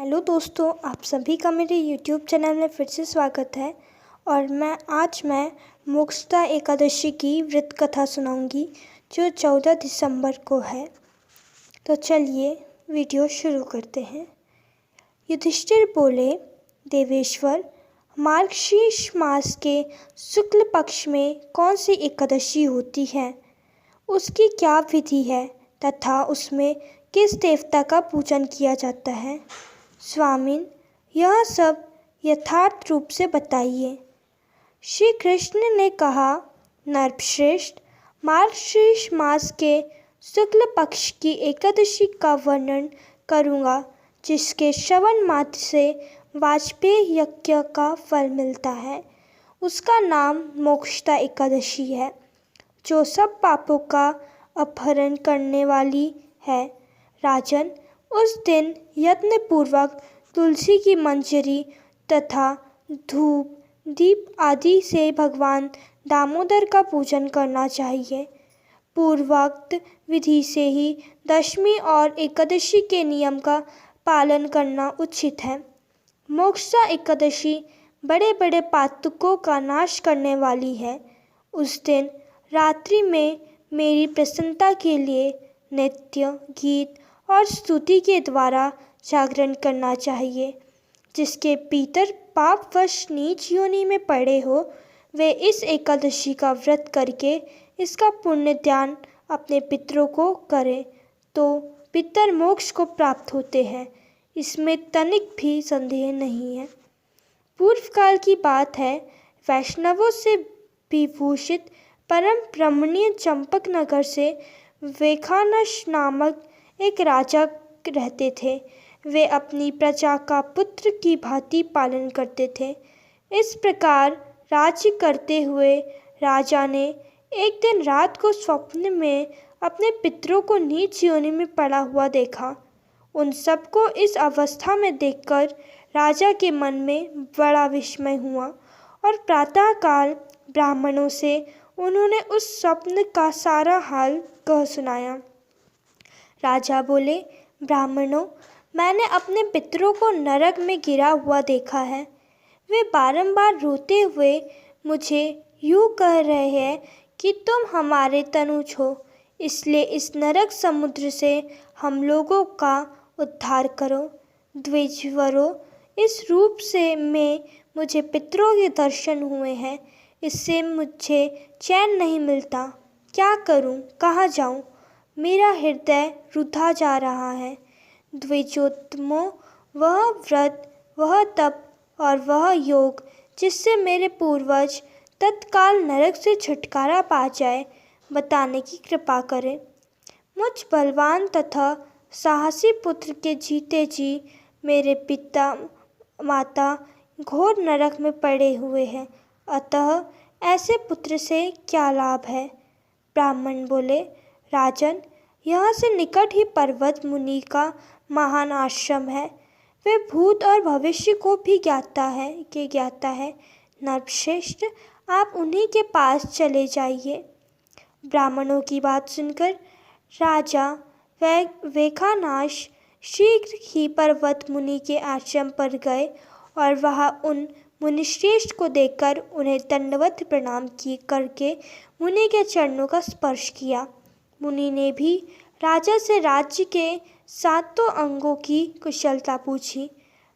Hello दोस्तों, आप सभी का मेरे यूट्यूब चैनल में फिर से स्वागत है। और आज मैं मोक्षदा एकादशी की व्रत कथा सुनाऊंगी जो 14 दिसंबर को है। तो चलिए वीडियो शुरू करते हैं। युधिष्ठिर बोले, देवेश्वर, मार्गशीर्ष मास के शुक्ल पक्ष में कौन सी एकादशी होती है, उसकी क्या विधि है तथा उसमें किस देवता का पूजन किया जाता है? स्वामिन, यह सब यथार्थ रूप से बताइए। श्री कृष्ण ने कहा, नरश्रेष्ठ, मार्गशीर्ष मास के शुक्ल पक्ष की एकादशी का वर्णन करूँगा, जिसके श्रवण मात्र से वाजपेय यज्ञ का फल मिलता है। उसका नाम मोक्षदा एकादशी है, जो सब पापों का अपहरण करने वाली है। राजन, उस दिन यत्न पूर्वक तुलसी की मंजरी तथा धूप दीप आदि से भगवान दामोदर का पूजन करना चाहिए। पूर्वोक्त विधि से ही दशमी और एकादशी के नियम का पालन करना उचित है। मोक्षदा एकादशी बड़े बड़े पातकों का नाश करने वाली है। उस दिन रात्रि में मेरी प्रसन्नता के लिए नृत्य, गीत और स्तुति के द्वारा जागरण करना चाहिए। जिसके पितर पापवश नीच योनि में पड़े हो, वे इस एकादशी का व्रत करके इसका पुण्य दान अपने पितरों को करें तो पितर मोक्ष को प्राप्त होते हैं। इसमें तनिक भी संदेह नहीं है। पूर्व काल की बात है, वैष्णवों से विभूषित परम रमणीय चंपक नगर से वेखानस नामक एक राजा रहते थे। वे अपनी प्रजा का पुत्र की भांति पालन करते थे। इस प्रकार राज्य करते हुए राजा ने एक दिन रात को स्वप्न में अपने पितरों को नीच योनि में पड़ा हुआ देखा। उन सबको इस अवस्था में देखकर राजा के मन में बड़ा विस्मय हुआ और प्रातःकाल ब्राह्मणों से उन्होंने उस स्वप्न का सारा हाल कह सुनाया। राजा बोले, ब्राह्मणों, मैंने अपने पितरों को नरक में गिरा हुआ देखा है। वे बारंबार रोते हुए मुझे यूँ कह रहे हैं कि तुम हमारे तनुज हो, इसलिए इस नरक समुद्र से हम लोगों का उद्धार करो। द्विजवरों, इस रूप से मुझे पितरों के दर्शन हुए हैं। इससे मुझे चैन नहीं मिलता। क्या करूं, कहाँ जाऊं? मेरा हृदय रुधा जा रहा है। द्विजोत्तमों, वह व्रत, वह तप और वह योग जिससे मेरे पूर्वज तत्काल नरक से छुटकारा पा जाए, बताने की कृपा करें। मुझ बलवान तथा साहसी पुत्र के जीते जी मेरे पिता माता घोर नरक में पड़े हुए हैं, अतः ऐसे पुत्र से क्या लाभ है? ब्राह्मण बोले, राजन, यहाँ से निकट ही पर्वत मुनि का महान आश्रम है। वे भूत और भविष्य को भी ज्ञाता है। नरश्रेष्ठ, आप उन्हीं के पास चले जाइए। ब्राह्मणों की बात सुनकर राजा वेखानस शीघ्र ही पर्वत मुनि के आश्रम पर गए और वहाँ उन मुनिश्रेष्ठ को देखकर उन्हें दंडवत प्रणाम करके मुनि के चरणों का स्पर्श किया। मुनि ने भी राजा से राज्य के 7 अंगों की कुशलता पूछी।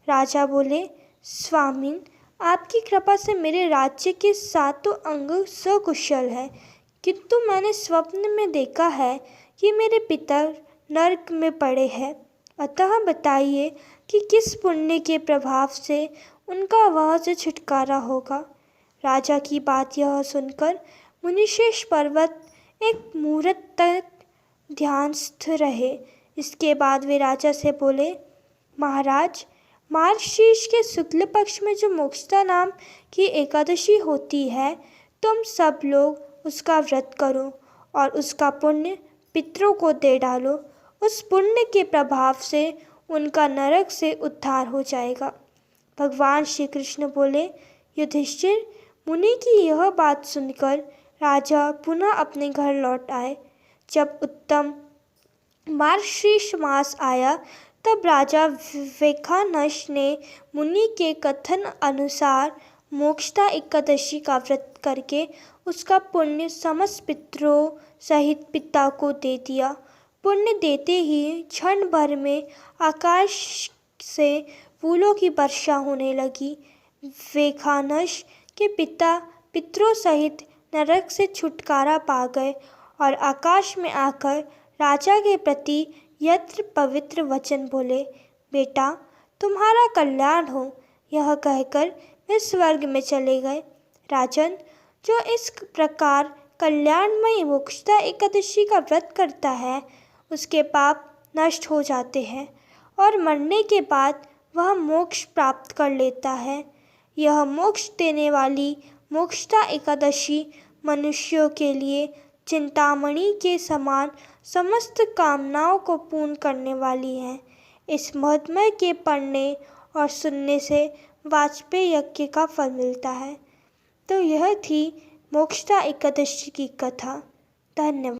राजा बोले, स्वामिन, आपकी कृपा से मेरे राज्य के 7 अंग सकुशल है, किंतु मैंने स्वप्न में देखा है कि मेरे पिता नरक में पड़े हैं। अतः बताइए कि किस पुण्य के प्रभाव से उनका वह से छुटकारा होगा। राजा की बात यह सुनकर मुनिश्रेष्ठ पर्वत एक मुहूर्त तक ध्यानस्थ रहे। इसके बाद वे राजा से बोले, महाराज, मार्गशीर्ष के शुक्ल पक्ष में जो मोक्षदा नाम की एकादशी होती है, तुम सब लोग उसका व्रत करो और उसका पुण्य पितरों को दे डालो। उस पुण्य के प्रभाव से उनका नरक से उद्धार हो जाएगा। भगवान श्री कृष्ण बोले, युधिष्ठिर, मुनि की यह बात सुनकर राजा पुनः अपने घर लौट आए। जब उत्तम मार्गशीर्ष मास आया तब राजा वैखानस ने मुनि के कथन अनुसार मोक्षदा एकादशी का व्रत करके उसका पुण्य समस्त पितरों सहित पिता को दे दिया। पुण्य देते ही क्षण भर में आकाश से फूलों की वर्षा होने लगी। वैखानस के पिता पितरों सहित नरक से छुटकारा पा गए और आकाश में आकर राजा के प्रति यत्र पवित्र वचन बोले, बेटा तुम्हारा कल्याण हो। यह कहकर वे स्वर्ग में चले गए। राजन, जो इस प्रकार कल्याणमयी मोक्षदा एकादशी का व्रत करता है उसके पाप नष्ट हो जाते हैं और मरने के बाद वह मोक्ष प्राप्त कर लेता है। यह मोक्ष देने वाली मोक्षदा एकादशी मनुष्यों के लिए चिंतामणि के समान समस्त कामनाओं को पूर्ण करने वाली है। इस महात्म्य के पढ़ने और सुनने से वाजपेयी यज्ञ का फल मिलता है। तो यह थी मोक्षदा एकादशी की कथा। धन्यवाद।